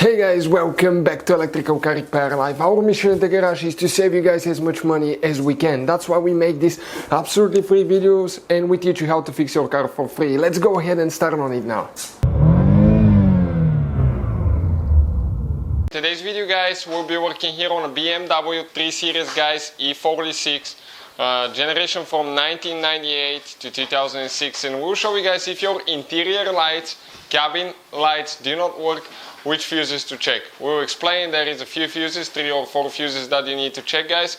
Hey guys, welcome back to Electrical Car Repair Live. Our mission at the garage is to save you guys as much money as we can. That's why we make these absolutely free videos and we teach you how to fix your car for free. Let's go ahead and start on it now. Today's video, guys, we'll be working here on a BMW 3 Series, guys, E46. Generation from 1998 to 2006, and we'll show you guys if your interior lights, cabin lights do not work, which fuses to check. We'll explain there is a few fuses, 3 or 4 fuses that you need to check, guys.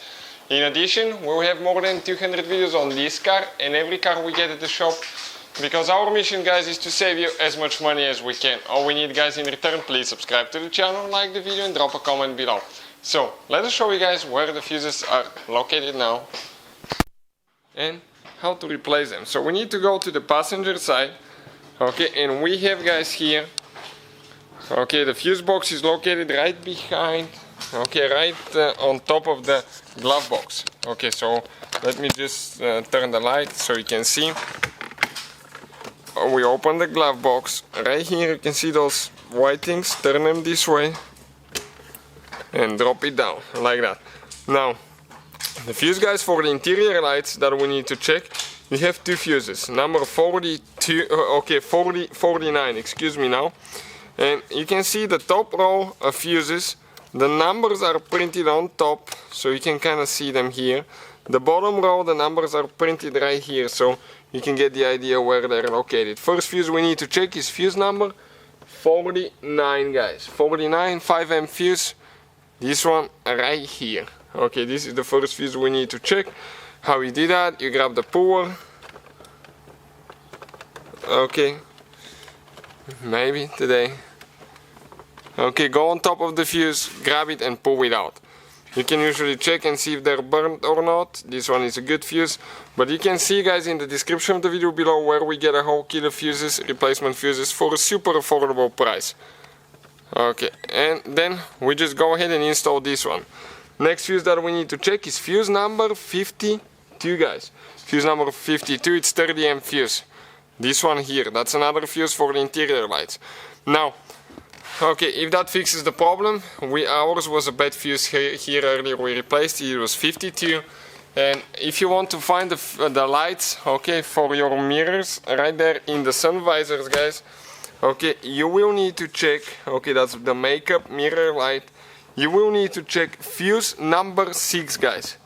In addition, we'll have more than 200 videos on this car and every car we get at the shop, because our mission, guys, is to save you as much money as we can. All we need, guys, in return, please subscribe to the channel, like the video and drop a comment below. So let us show you guys where the fuses are located now and how to replace them. So we need to go to the passenger side, okay, and we have, guys, here, okay, the fuse box is located right behind, okay, right on top of the glove box. Okay, so let me just turn the light so you can see. We open the glove box. Right here you can see those white things. Turn them this way and drop it down like that. Now the fuse, guys, for the interior lights that we need to check, we have 2 fuses, number 42, okay, 49, excuse me now. And you can see the top row of fuses, the numbers are printed on top, so you can kind of see them here. The bottom row, the numbers are printed right here, so you can get the idea where they're located. First fuse we need to check is fuse number 49, guys. 49, 5M fuse, this one right here. Okay, this is the first fuse we need to check. How you do that, you grab the puller. Okay, maybe today. Okay, go on top of the fuse, grab it and pull it out. You can usually check and see if they're burnt or not. This one is a good fuse, but you can see, guys, in the description of the video below where we get a whole kit of fuses, replacement fuses, for a super affordable price. Okay, and then we just go ahead and install this one. Next fuse that we need to check is fuse number 52, guys. Fuse number 52, it's 30M fuse. This one here, that's another fuse for the interior lights. Now, okay, if that fixes the problem, ours was a bad fuse here earlier, we replaced it, it was 52. And if you want to find the lights, okay, for your mirrors, right there in the sun visors, guys, okay, you will need to check, okay, that's the makeup mirror light, you will need to check fuse number 6, guys.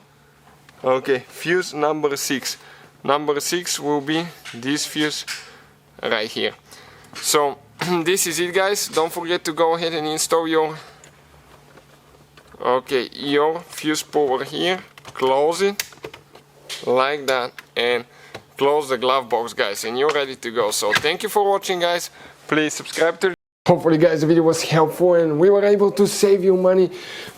Okay, fuse number 6. Number 6 will be this fuse right here. So this is it, guys. Don't forget to go ahead and install your fuse puller here. Close it like that and close the glove box, guys, and you're ready to go. So thank you for watching, guys. Please subscribe to the Hopefully, guys, the video was helpful and we were able to save you money.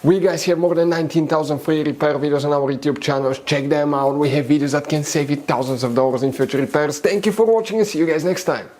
We, guys, have more than 19,000 free repair videos on our YouTube channels. Check them out. We have videos that can save you thousands of dollars in future repairs. Thank you for watching and see you guys next time.